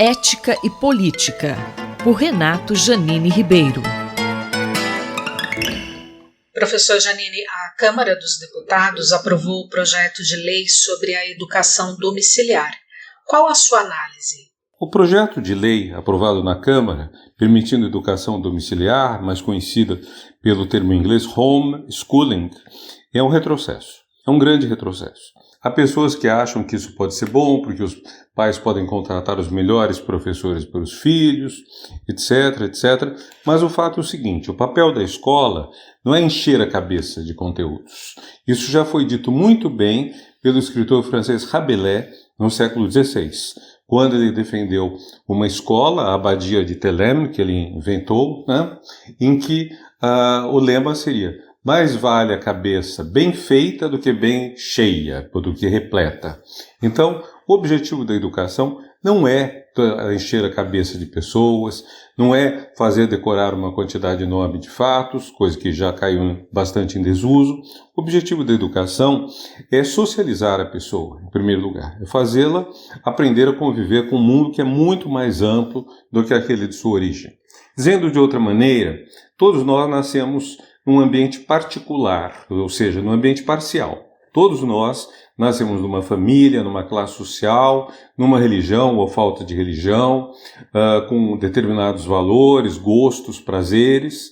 Ética e Política, por Renato Janine Ribeiro. Professor Janine, a Câmara dos Deputados aprovou o projeto de lei sobre a educação domiciliar. Qual a sua análise? O projeto de lei aprovado na Câmara, permitindo educação domiciliar, mais conhecida pelo termo em inglês home schooling, é um retrocesso. É um grande retrocesso. Há pessoas que acham que isso pode ser bom, porque os pais podem contratar os melhores professores para os filhos, etc, etc. Mas o fato é o seguinte, o papel da escola não é encher a cabeça de conteúdos. Isso já foi dito muito bem pelo escritor francês Rabelais no século XVI, quando ele defendeu uma escola, a Abadia de Thélème, que ele inventou, né, em que o lema seria: mais vale a cabeça bem feita do que bem cheia, ou do que repleta. Então, o objetivo da educação não é encher a cabeça de pessoas, não é fazer decorar uma quantidade enorme de fatos, coisa que já caiu bastante em desuso. O objetivo da educação é socializar a pessoa, em primeiro lugar, é fazê-la aprender a conviver com um mundo que é muito mais amplo do que aquele de sua origem. Dizendo de outra maneira, todos nós nascemos num ambiente particular, ou seja, num ambiente parcial. Todos nós nascemos numa família, numa classe social, numa religião ou falta de religião, com determinados valores, gostos, prazeres,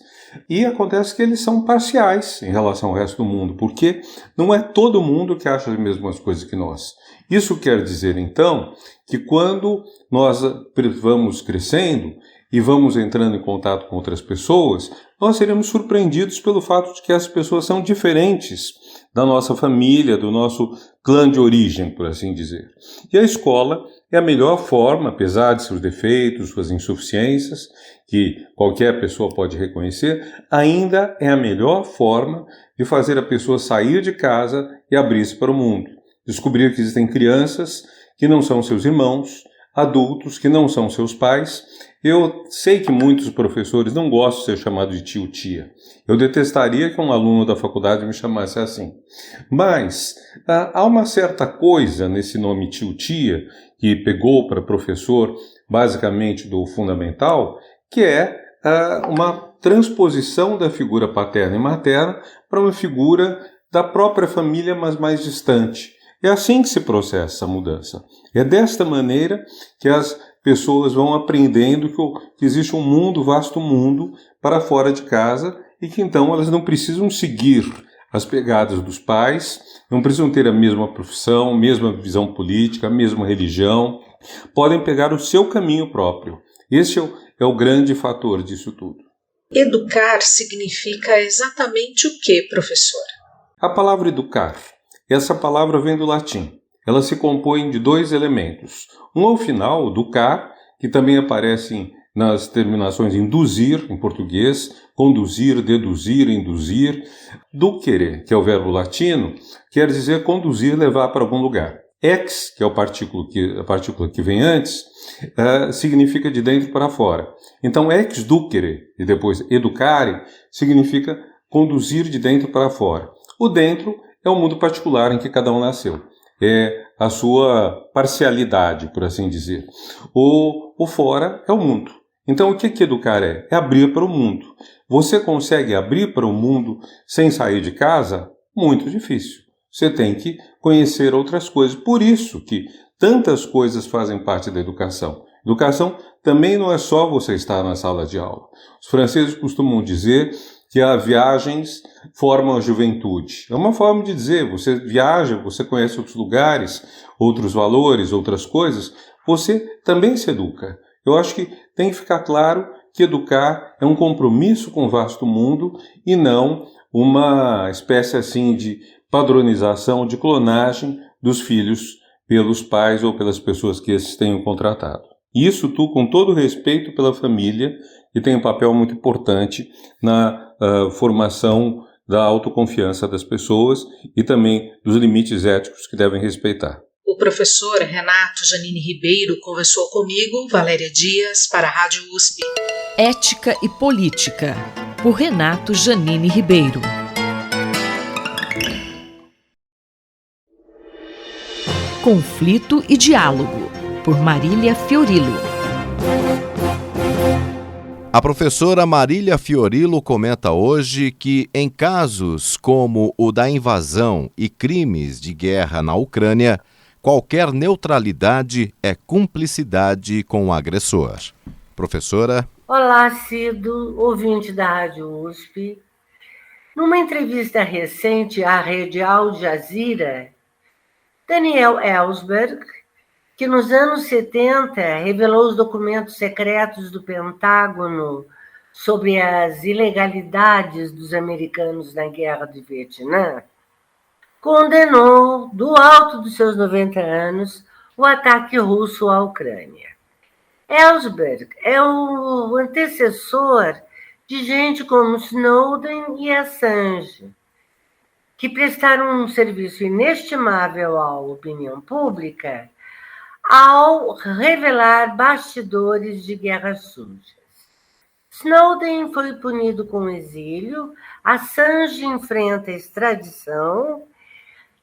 e acontece que eles são parciais em relação ao resto do mundo, porque não é todo mundo que acha as mesmas coisas que nós. Isso quer dizer, então, que quando nós vamos crescendo e vamos entrando em contato com outras pessoas, nós seremos surpreendidos pelo fato de que as pessoas são diferentes da nossa família, do nosso clã de origem, por assim dizer. E a escola é a melhor forma, apesar de seus defeitos, suas insuficiências, que qualquer pessoa pode reconhecer, ainda é a melhor forma de fazer a pessoa sair de casa e abrir-se para o mundo. Descobrir que existem crianças que não são seus irmãos, adultos que não são seus pais. Eu sei que muitos professores não gostam de ser chamado de tio-tia. Eu detestaria que um aluno da faculdade me chamasse assim. Mas há uma certa coisa nesse nome tio-tia, que pegou para professor basicamente do fundamental, que é uma transposição da figura paterna e materna para uma figura da própria família, mas mais distante. É assim que se processa a mudança. É desta maneira que as pessoas vão aprendendo que existe um mundo, vasto mundo, para fora de casa e que então elas não precisam seguir as pegadas dos pais, não precisam ter a mesma profissão, mesma visão política, a mesma religião, podem pegar o seu caminho próprio. Esse é o grande fator disso tudo. Educar significa exatamente o que, professor? A palavra educar, essa palavra vem do latim. Ela se compõe de dois elementos. Um ao final, ducar, que também aparece nas terminações induzir, em português, conduzir, deduzir, induzir. Ducere, que é o verbo latino, quer dizer conduzir, levar para algum lugar. Ex, que é a partícula que vem antes, significa de dentro para fora. Então, ex ducere, e depois educare, significa conduzir de dentro para fora. O dentro é o mundo particular em que cada um nasceu. É a sua parcialidade, por assim dizer. O fora é o mundo. Então, o que educar é? É abrir para o mundo. Você consegue abrir para o mundo sem sair de casa? Muito difícil. Você tem que conhecer outras coisas. Por isso que tantas coisas fazem parte da educação. Educação também não é só você estar na sala de aula. Os franceses costumam dizer que as viagens formam a juventude. É uma forma de dizer, você viaja, você conhece outros lugares, outros valores, outras coisas, você também se educa. Eu acho que tem que ficar claro que educar é um compromisso com o vasto mundo e não uma espécie assim de padronização, de clonagem dos filhos pelos pais ou pelas pessoas que esses tenham contratado. Isso tudo com todo respeito pela família, que tem um papel muito importante na formação da autoconfiança das pessoas e também dos limites éticos que devem respeitar. O professor Renato Janine Ribeiro conversou comigo, Valéria Dias, para a Rádio USP. Ética e Política, por Renato Janine Ribeiro. Conflito e Diálogo, por Marília Fiorilo. A professora Marília Fiorilo comenta hoje que, em casos como o da invasão e crimes de guerra na Ucrânia, qualquer neutralidade é cumplicidade com o agressor. Professora? Olá, Cido, ouvinte da Rádio USP. Numa entrevista recente à rede Al Jazeera, Daniel Ellsberg, que nos anos 70 revelou os documentos secretos do Pentágono sobre as ilegalidades dos americanos na Guerra do Vietnã, condenou, do alto dos seus 90 anos, o ataque russo à Ucrânia. Ellsberg é o antecessor de gente como Snowden e Assange, que prestaram um serviço inestimável à opinião pública ao revelar bastidores de guerras sujas. Snowden foi punido com exílio, Assange enfrenta extradição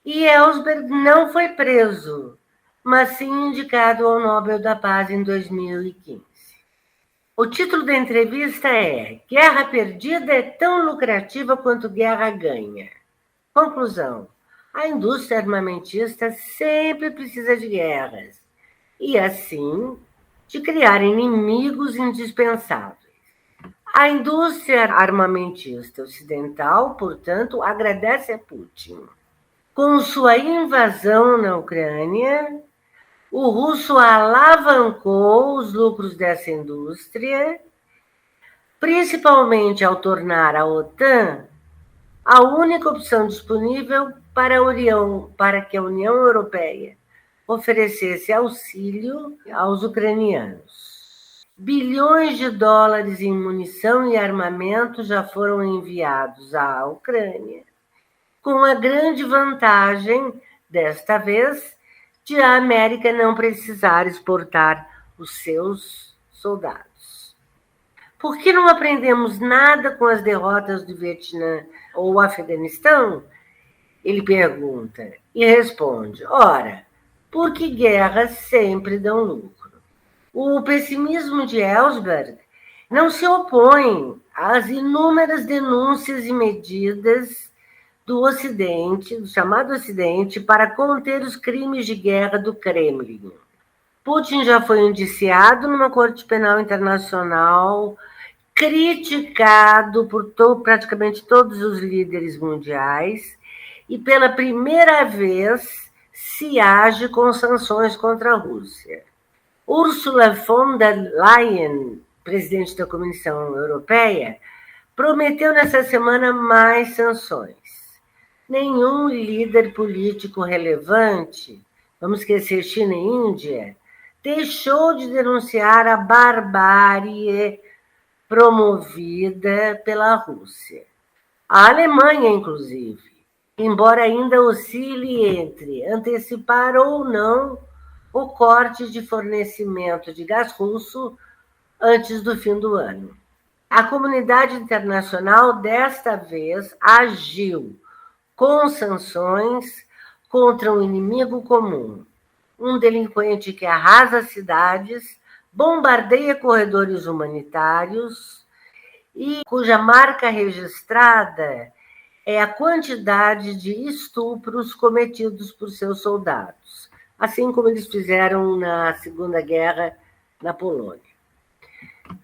e Ellsberg não foi preso, mas sim indicado ao Nobel da Paz em 2015. O título da entrevista é Guerra Perdida é tão lucrativa quanto guerra ganha. Conclusão: a indústria armamentista sempre precisa de guerras e, assim, de criar inimigos indispensáveis. A indústria armamentista ocidental, portanto, agradece a Putin. Com sua invasão na Ucrânia, o russo alavancou os lucros dessa indústria, principalmente ao tornar a OTAN a única opção disponível para que a União Europeia oferecesse auxílio aos ucranianos. Bilhões de dólares em munição e armamento já foram enviados à Ucrânia, com a grande vantagem, desta vez, de a América não precisar exportar os seus soldados. Por que não aprendemos nada com as derrotas do Vietnã ou Afeganistão? Ele pergunta e responde: ora, porque guerras sempre dão lucro. O pessimismo de Ellsberg não se opõe às inúmeras denúncias e medidas do Ocidente, do chamado Ocidente, para conter os crimes de guerra do Kremlin. Putin já foi indiciado numa Corte Penal Internacional, criticado por praticamente todos os líderes mundiais, e pela primeira vez se age com sanções contra a Rússia. Ursula von der Leyen, presidente da Comissão Europeia, prometeu nessa semana mais sanções. Nenhum líder político relevante, vamos esquecer China e Índia, deixou de denunciar a barbárie promovida pela Rússia. A Alemanha, inclusive, embora ainda oscile entre antecipar ou não o corte de fornecimento de gás russo antes do fim do ano. A comunidade internacional, desta vez, agiu com sanções contra um inimigo comum, um delinquente que arrasa cidades, bombardeia corredores humanitários e cuja marca registrada é a quantidade de estupros cometidos por seus soldados, assim como eles fizeram na Segunda Guerra na Polônia.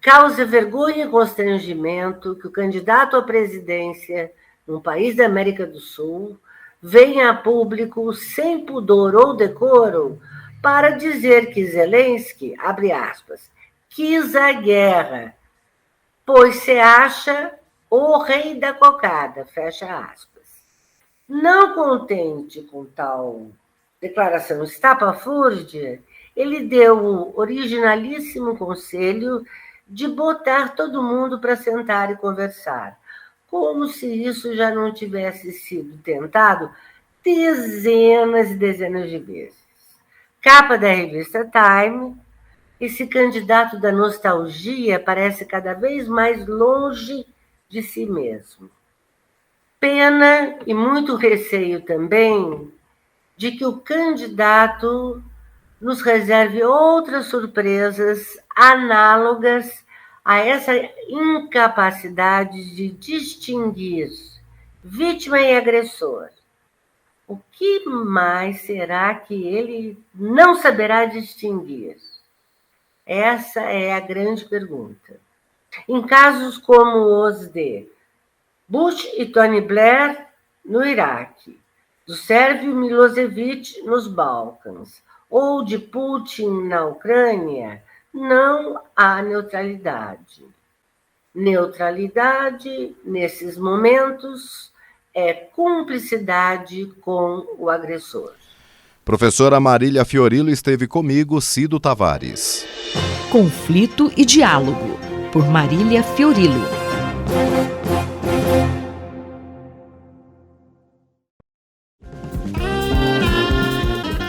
Causa vergonha e constrangimento que o candidato à presidência num país da América do Sul venha a público sem pudor ou decoro para dizer que Zelensky, abre aspas, quis a guerra, pois se acha o rei da cocada, fecha aspas. Não contente com tal declaração estapafúrdia, ele deu o originalíssimo conselho de botar todo mundo para sentar e conversar, como se isso já não tivesse sido tentado dezenas e dezenas de vezes. Capa da revista Time, esse candidato da nostalgia parece cada vez mais longe de si mesmo. Pena e muito receio também de que o candidato nos reserve outras surpresas análogas a essa incapacidade de distinguir vítima e agressor. O que mais será que ele não saberá distinguir? Essa é a grande pergunta. Em casos como os de Bush e Tony Blair no Iraque, do Sérvio Milosevic nos Balcãs, ou de Putin na Ucrânia, não há neutralidade. Neutralidade, nesses momentos, é cumplicidade com o agressor. Professora Marília Fiorilo esteve comigo, Cido Tavares. Conflito e Diálogo, por Marília Fiorilo.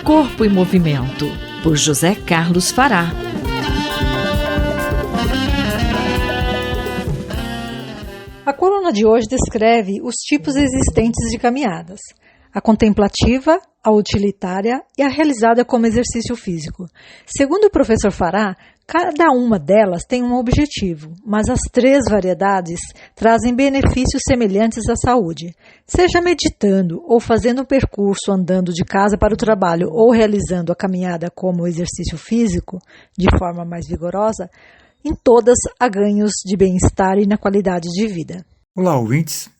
Corpo em Movimento, por José Carlos Fará. A coluna de hoje descreve os tipos existentes de caminhadas: a contemplativa, a utilitária e a realizada como exercício físico. Segundo o professor Fará, cada uma delas tem um objetivo, mas as 3 variedades trazem benefícios semelhantes à saúde. Seja meditando ou fazendo um percurso andando de casa para o trabalho ou realizando a caminhada como exercício físico, de forma mais vigorosa, em todas há ganhos de bem-estar e na qualidade de vida. Olá, ouvintes!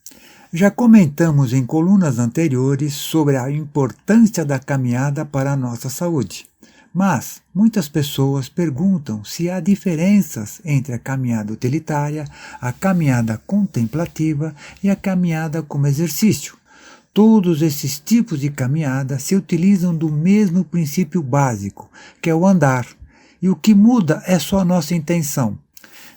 Já comentamos em colunas anteriores sobre a importância da caminhada para a nossa saúde. Mas muitas pessoas perguntam se há diferenças entre a caminhada utilitária, a caminhada contemplativa e a caminhada como exercício. Todos esses tipos de caminhada se utilizam do mesmo princípio básico, que é o andar. E o que muda é só a nossa intenção.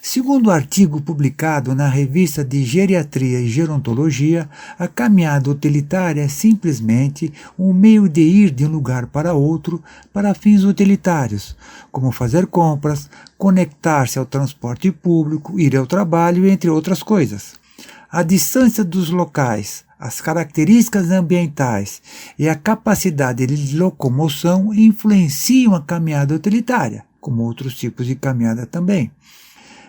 Segundo o artigo publicado na revista de Geriatria e Gerontologia, a caminhada utilitária é simplesmente um meio de ir de um lugar para outro para fins utilitários, como fazer compras, conectar-se ao transporte público, ir ao trabalho, entre outras coisas. A distância dos locais, as características ambientais e a capacidade de locomoção influenciam a caminhada utilitária, como outros tipos de caminhada também.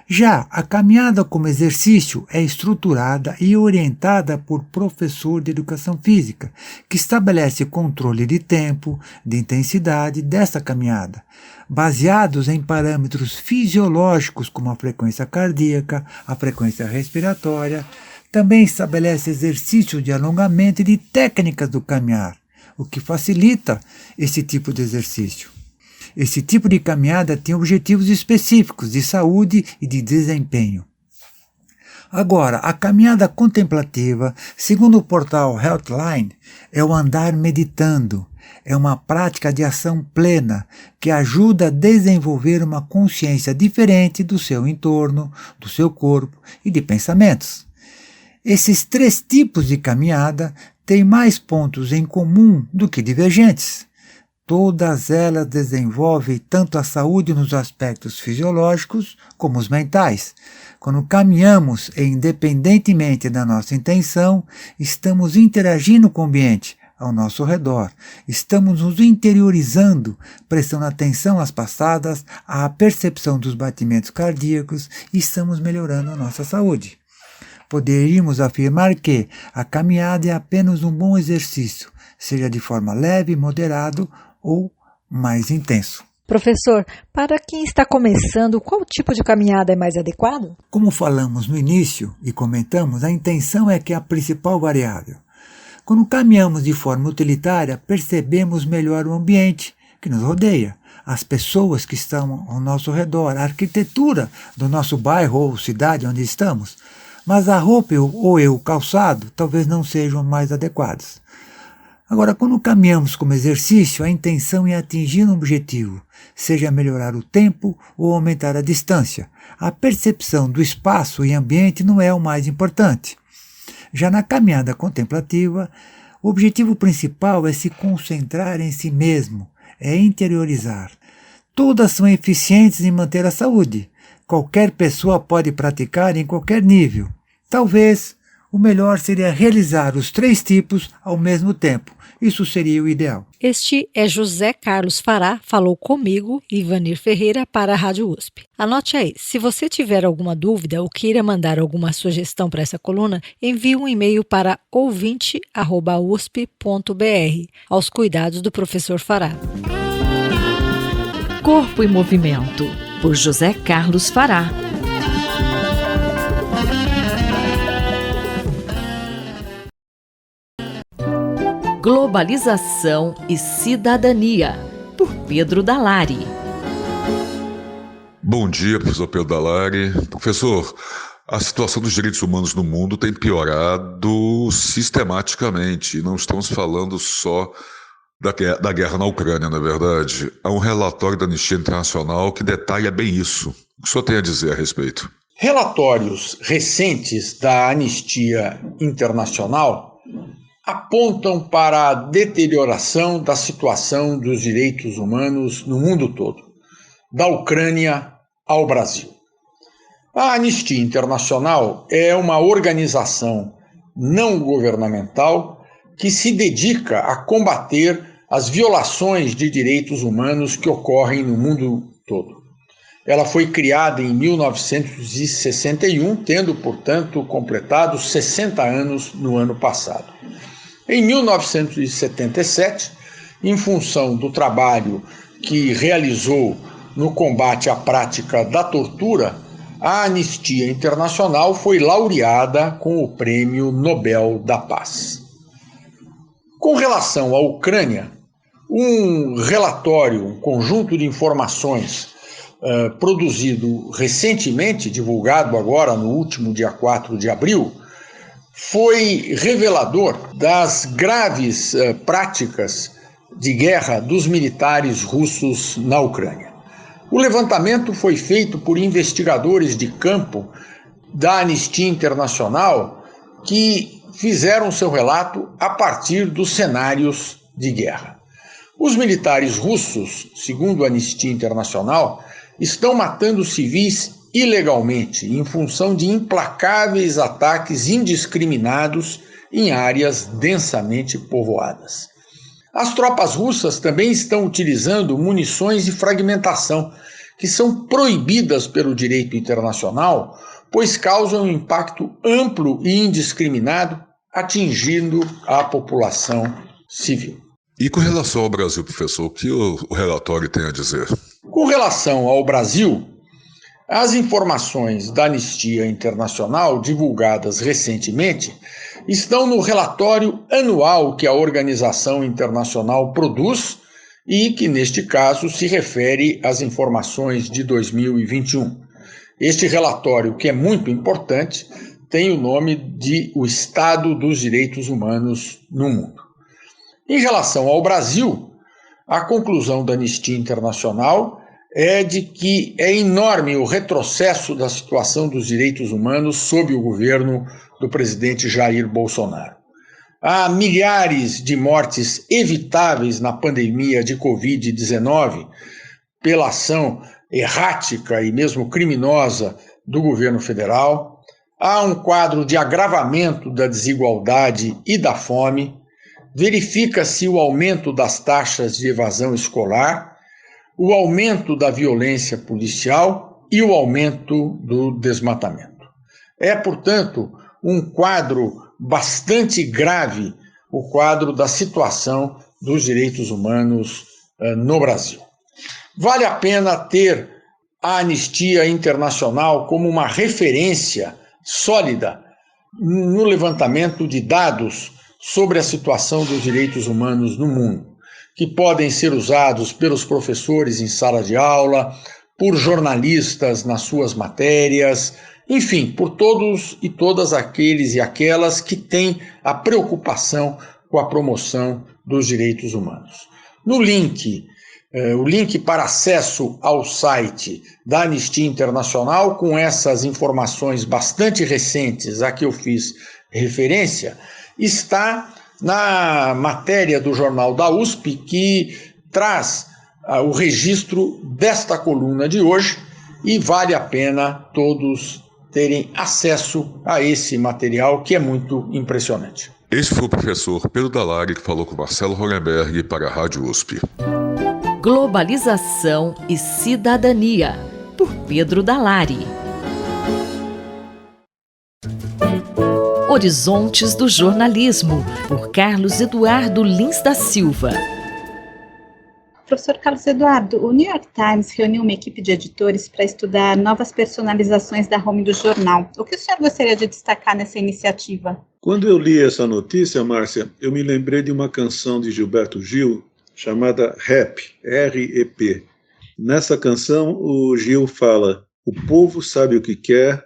Já a caminhada como exercício é estruturada e orientada por professor de educação física, que estabelece controle de tempo, de intensidade dessa caminhada, baseados em parâmetros fisiológicos como a frequência cardíaca, a frequência respiratória. Também estabelece exercícios de alongamento e de técnicas do caminhar, o que facilita esse tipo de exercício. Esse tipo de caminhada tem objetivos específicos de saúde e de desempenho. Agora, a caminhada contemplativa, segundo o portal Healthline, é o andar meditando. É uma prática de ação plena que ajuda a desenvolver uma consciência diferente do seu entorno, do seu corpo e de pensamentos. Esses 3 tipos de caminhada têm mais pontos em comum do que divergentes. Todas elas desenvolvem tanto a saúde nos aspectos fisiológicos como os mentais. Quando caminhamos e independentemente da nossa intenção, estamos interagindo com o ambiente ao nosso redor. Estamos nos interiorizando, prestando atenção às passadas, à percepção dos batimentos cardíacos e estamos melhorando a nossa saúde. Poderíamos afirmar que a caminhada é apenas um bom exercício, seja de forma leve, moderado ou mais intenso. Professor, para quem está começando, qual tipo de caminhada é mais adequado? Como falamos no início e comentamos, a intenção é que é a principal variável. Quando caminhamos de forma utilitária, percebemos melhor o ambiente que nos rodeia, as pessoas que estão ao nosso redor, a arquitetura do nosso bairro ou cidade onde estamos, mas a roupa ou o calçado talvez não sejam mais adequados. Agora, quando caminhamos como exercício, a intenção é atingir um objetivo, seja melhorar o tempo ou aumentar a distância. A percepção do espaço e ambiente não é o mais importante. Já na caminhada contemplativa, o objetivo principal é se concentrar em si mesmo, é interiorizar. Todas são eficientes em manter a saúde. Qualquer pessoa pode praticar em qualquer nível. Talvez o melhor seria realizar os 3 tipos ao mesmo tempo. Isso seria o ideal. Este é José Carlos Fará, falou comigo, Ivanir Ferreira, para a Rádio USP. Anote aí, se você tiver alguma dúvida ou queira mandar alguma sugestão para essa coluna, envie um e-mail para ouvinte@usp.br, aos cuidados do professor Fará. Corpo em Movimento, por José Carlos Fará. Globalização e Cidadania, por Pedro Dalari. Bom dia, professor Pedro Dalari. Professor, a situação dos direitos humanos no mundo tem piorado sistematicamente. Não estamos falando só da guerra na Ucrânia, não é verdade? Há um relatório da Anistia Internacional que detalha bem isso. O que o senhor tem a dizer a respeito? Relatórios recentes da Anistia Internacional apontam para a deterioração da situação dos direitos humanos no mundo todo, da Ucrânia ao Brasil. A Anistia Internacional é uma organização não governamental que se dedica a combater as violações de direitos humanos que ocorrem no mundo todo. Ela foi criada em 1961, tendo, portanto, completado 60 anos no ano passado. Em 1977, em função do trabalho que realizou no combate à prática da tortura, a Anistia Internacional foi laureada com o Prêmio Nobel da Paz. Com relação à Ucrânia, um relatório, um conjunto de informações produzido recentemente, divulgado agora no último dia 4 de abril, foi revelador das graves práticas de guerra dos militares russos na Ucrânia. O levantamento foi feito por investigadores de campo da Anistia Internacional que fizeram seu relato a partir dos cenários de guerra. Os militares russos, segundo a Anistia Internacional, estão matando civis ilegalmente, em função de implacáveis ataques indiscriminados em áreas densamente povoadas. As tropas russas também estão utilizando munições de fragmentação, que são proibidas pelo direito internacional, pois causam um impacto amplo e indiscriminado, atingindo a população civil. E com relação ao Brasil, professor, o que o relatório tem a dizer? Com relação ao Brasil, as informações da Anistia Internacional, divulgadas recentemente, estão no relatório anual que a organização internacional produz e que, neste caso, se refere às informações de 2021. Este relatório, que é muito importante, tem o nome de O Estado dos Direitos Humanos no Mundo. Em relação ao Brasil, a conclusão da Anistia Internacional é de que é enorme o retrocesso da situação dos direitos humanos sob o governo do presidente Jair Bolsonaro. Há milhares de mortes evitáveis na pandemia de Covid-19 pela ação errática e mesmo criminosa do governo federal. Há um quadro de agravamento da desigualdade e da fome. Verifica-se o aumento das taxas de evasão escolar, o aumento da violência policial e o aumento do desmatamento. É, portanto, um quadro bastante grave, o quadro da situação dos direitos humanos no Brasil. Vale a pena ter a Anistia Internacional como uma referência sólida no levantamento de dados sobre a situação dos direitos humanos no mundo, que podem ser usados pelos professores em sala de aula, por jornalistas nas suas matérias, enfim, por todos e todas aqueles e aquelas que têm a preocupação com a promoção dos direitos humanos. No link, o link para acesso ao site da Anistia Internacional, com essas informações bastante recentes a que eu fiz referência, está na matéria do Jornal da USP, que traz o registro desta coluna de hoje, e vale a pena todos terem acesso a esse material que é muito impressionante. Esse foi o professor Pedro Dalari que falou com Marcelo Hollenberg para a Rádio USP. Globalização e Cidadania, por Pedro Dalari. Horizontes do Jornalismo, por Carlos Eduardo Lins da Silva. Professor Carlos Eduardo, o New York Times reuniu uma equipe de editores para estudar novas personalizações da home do jornal. O que o senhor gostaria de destacar nessa iniciativa? Quando eu li essa notícia, Márcia, eu me lembrei de uma canção de Gilberto Gil chamada Rap, R-E-P. Nessa canção, o Gil fala: o povo sabe o que quer,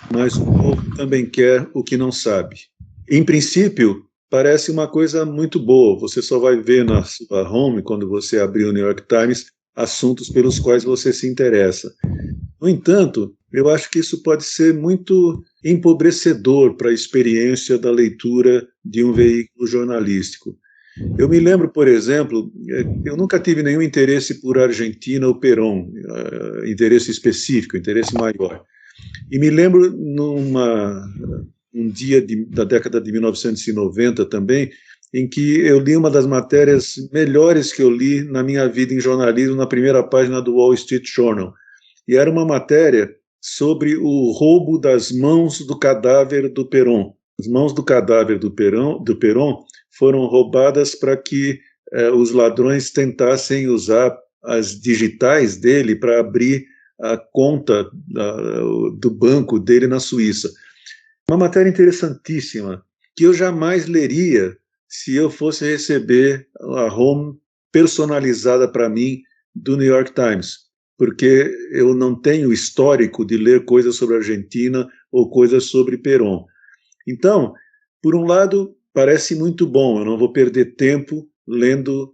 mas o povo também quer o que não sabe. Em princípio, parece uma coisa muito boa. Você só vai ver na sua home, quando você abrir o New York Times, assuntos pelos quais você se interessa. No entanto, eu acho que isso pode ser muito empobrecedor para a experiência da leitura de um veículo jornalístico. Eu me lembro, por exemplo, eu nunca tive nenhum interesse por Argentina ou Perón, interesse específico, interesse maior. E me lembro um dia da década de 1990 também, em que eu li uma das matérias melhores que eu li na minha vida em jornalismo, na primeira página do Wall Street Journal. E era uma matéria sobre o roubo das mãos do cadáver do Perón. As mãos do cadáver do Perón foram roubadas para que os ladrões tentassem usar as digitais dele para abrir a conta do banco dele na Suíça. Uma matéria interessantíssima, que eu jamais leria se eu fosse receber a home personalizada para mim do New York Times, porque eu não tenho histórico de ler coisas sobre a Argentina ou coisas sobre Perón. Então, por um lado, parece muito bom, eu não vou perder tempo lendo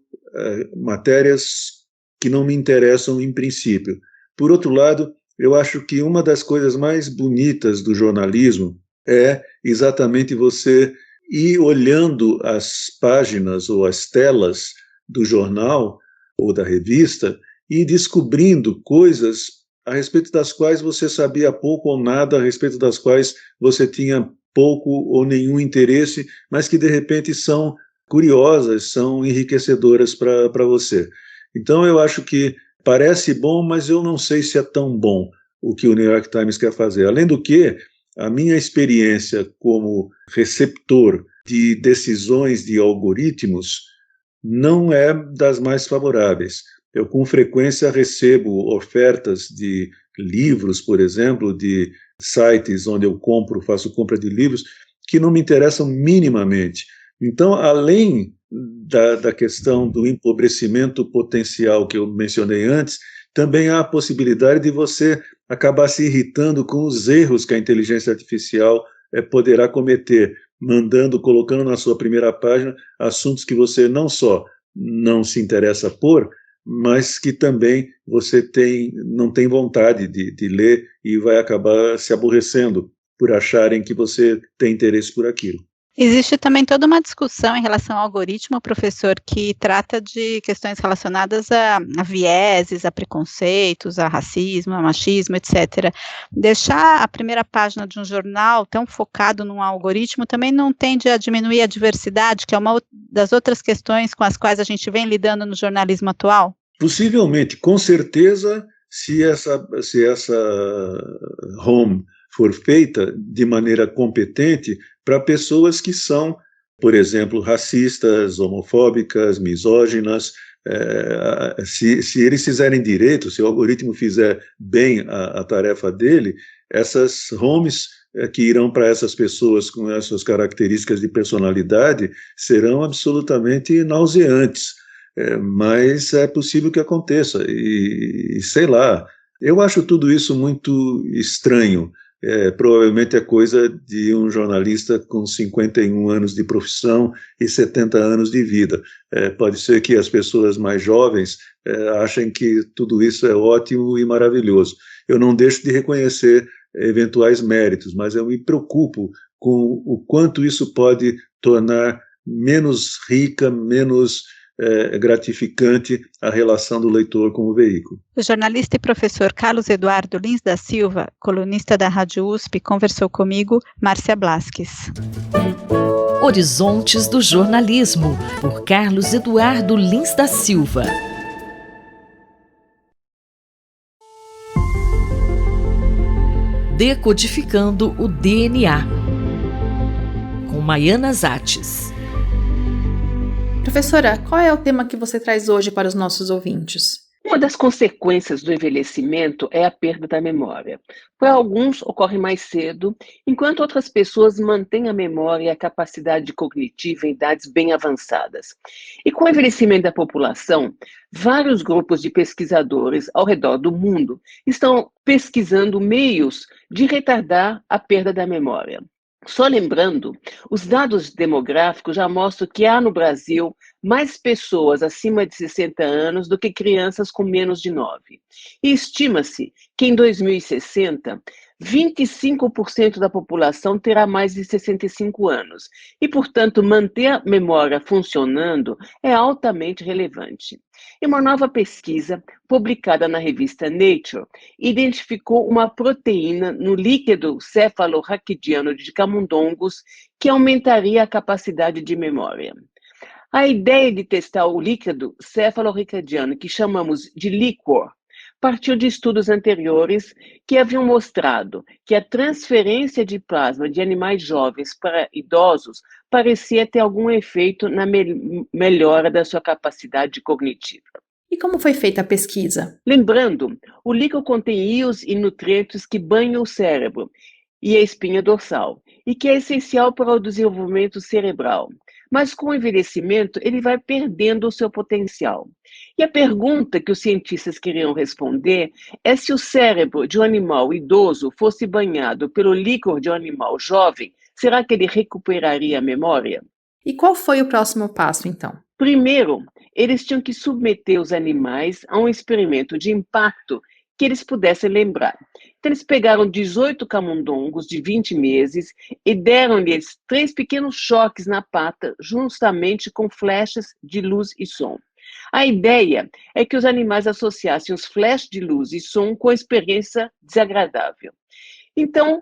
matérias que não me interessam em princípio. Por outro lado, eu acho que uma das coisas mais bonitas do jornalismo é exatamente você ir olhando as páginas ou as telas do jornal ou da revista e descobrindo coisas a respeito das quais você sabia pouco ou nada, a respeito das quais você tinha pouco ou nenhum interesse, mas que de repente são curiosas, são enriquecedoras para você. Então eu acho que parece bom, mas eu não sei se é tão bom o que o New York Times quer fazer. Além do que, a minha experiência como receptor de decisões de algoritmos não é das mais favoráveis. Eu, com frequência, recebo ofertas de livros, por exemplo, de sites onde eu faço compra de livros, que não me interessam minimamente. Então, além da questão do empobrecimento potencial que eu mencionei antes, também há a possibilidade de você acabar se irritando com os erros que a inteligência artificial poderá cometer, colocando na sua primeira página assuntos que você não só não se interessa por, mas que também você não tem vontade de ler e vai acabar se aborrecendo por acharem que você tem interesse por aquilo. Existe também toda uma discussão em relação ao algoritmo, professor, que trata de questões relacionadas a vieses, a preconceitos, a racismo, a machismo, etc. Deixar a primeira página de um jornal tão focado num algoritmo também não tende a diminuir a diversidade, que é uma das outras questões com as quais a gente vem lidando no jornalismo atual? Possivelmente, com certeza, se essa home for feita de maneira competente para pessoas que são, por exemplo, racistas, homofóbicas, misóginas. Se eles fizerem direito, se o algoritmo fizer bem a tarefa dele, essas homes que irão para essas pessoas com essas características de personalidade serão absolutamente nauseantes. Mas é possível que aconteça. E sei lá, eu acho tudo isso muito estranho. Provavelmente é coisa de um jornalista com 51 anos de profissão e 70 anos de vida. Pode ser que as pessoas mais jovens achem que tudo isso é ótimo e maravilhoso. Eu não deixo de reconhecer eventuais méritos, mas eu me preocupo com o quanto isso pode tornar menos rica, menos gratificante a relação do leitor com o veículo. O jornalista e professor Carlos Eduardo Lins da Silva, colunista da Rádio USP, conversou comigo, Márcia Blasques. Horizontes do Jornalismo, por Carlos Eduardo Lins da Silva. Decodificando o DNA, com Maiana Zates. Professora, qual é o tema que você traz hoje para os nossos ouvintes? Uma das consequências do envelhecimento é a perda da memória. Para alguns, ocorre mais cedo, enquanto outras pessoas mantêm a memória e a capacidade cognitiva em idades bem avançadas. E com o envelhecimento da população, vários grupos de pesquisadores ao redor do mundo estão pesquisando meios de retardar a perda da memória. Só lembrando, os dados demográficos já mostram que há no Brasil mais pessoas acima de 60 anos do que crianças com menos de 9. E estima-se que em 2060, 25% da população terá mais de 65 anos. E, portanto, manter a memória funcionando é altamente relevante. E uma nova pesquisa, publicada na revista Nature, identificou uma proteína no líquido cefalorraquidiano de camundongos que aumentaria a capacidade de memória. A ideia de testar o líquido cefalorraquidiano, que chamamos de líquor, partiu de estudos anteriores que haviam mostrado que a transferência de plasma de animais jovens para idosos parecia ter algum efeito na melhora da sua capacidade cognitiva. E como foi feita a pesquisa? Lembrando, o líquido contém íons e nutrientes que banham o cérebro e a espinha dorsal, e que é essencial para o desenvolvimento cerebral. Mas com o envelhecimento, ele vai perdendo o seu potencial. E a pergunta que os cientistas queriam responder é se o cérebro de um animal idoso fosse banhado pelo líquor de um animal jovem, será que ele recuperaria a memória? E qual foi o próximo passo, então? Primeiro, eles tinham que submeter os animais a um experimento de impacto que eles pudessem lembrar. Então, eles pegaram 18 camundongos de 20 meses e deram-lhes 3 pequenos choques na pata, justamente com flechas de luz e som. A ideia é que os animais associassem os flashes de luz e som com a experiência desagradável. Então,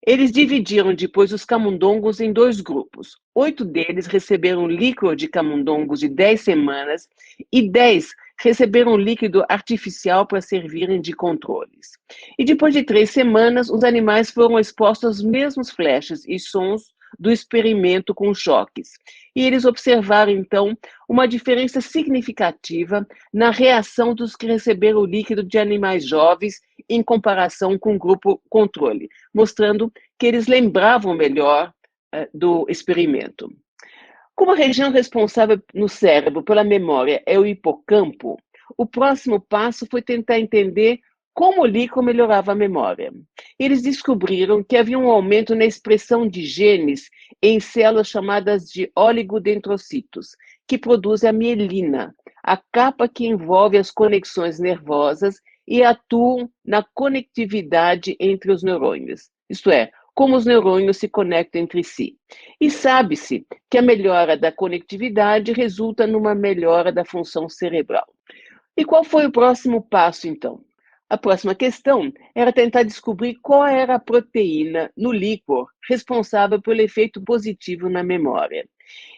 eles dividiram depois os camundongos em 2 grupos. 8 deles receberam líquido de camundongos de 10 semanas e 10 receberam líquido artificial para servirem de controles. E depois de 3 semanas, os animais foram expostos aos mesmos flashes e sons do experimento com choques. E eles observaram, então, uma diferença significativa na reação dos que receberam o líquido de animais jovens em comparação com o grupo controle, mostrando que eles lembravam melhor do experimento. Como a região responsável no cérebro pela memória é o hipocampo, o próximo passo foi tentar entender como o líquor melhorava a memória. Eles descobriram que havia um aumento na expressão de genes em células chamadas de oligodendrocitos, que produzem a mielina, a capa que envolve as conexões nervosas e atuam na conectividade entre os neurônios, isto é, como os neurônios se conectam entre si. E sabe-se que a melhora da conectividade resulta numa melhora da função cerebral. E qual foi o próximo passo, então? A próxima questão era tentar descobrir qual era a proteína no líquor responsável pelo efeito positivo na memória.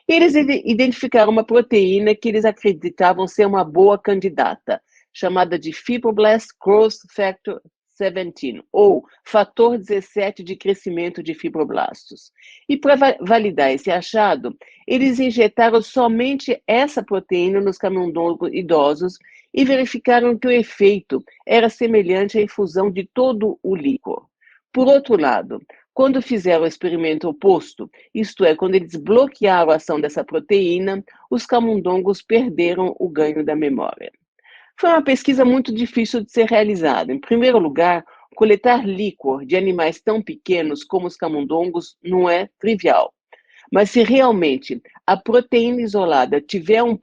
Eles identificaram uma proteína que eles acreditavam ser uma boa candidata, chamada de Fibroblast Growth Factor 17, ou fator 17 de crescimento de fibroblastos. E para validar esse achado, eles injetaram somente essa proteína nos camundongos idosos e verificaram que o efeito era semelhante à infusão de todo o líquor. Por outro lado, quando fizeram o experimento oposto, isto é, quando eles bloquearam a ação dessa proteína, os camundongos perderam o ganho da memória. Foi uma pesquisa muito difícil de ser realizada. Em primeiro lugar, coletar líquor de animais tão pequenos como os camundongos não é trivial. Mas se realmente a proteína isolada tiver um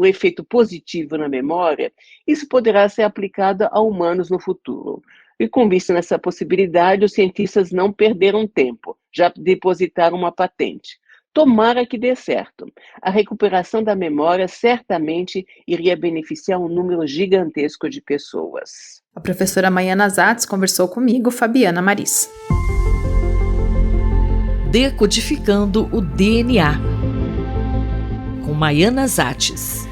efeito positivo na memória, isso poderá ser aplicado a humanos no futuro. E com vista nessa possibilidade, os cientistas não perderam tempo, já depositaram uma patente. Tomara que dê certo. A recuperação da memória certamente iria beneficiar um número gigantesco de pessoas. A professora Maiana Zatz conversou comigo, Fabiana Maris. Decodificando o DNA, com Maiana Zatz.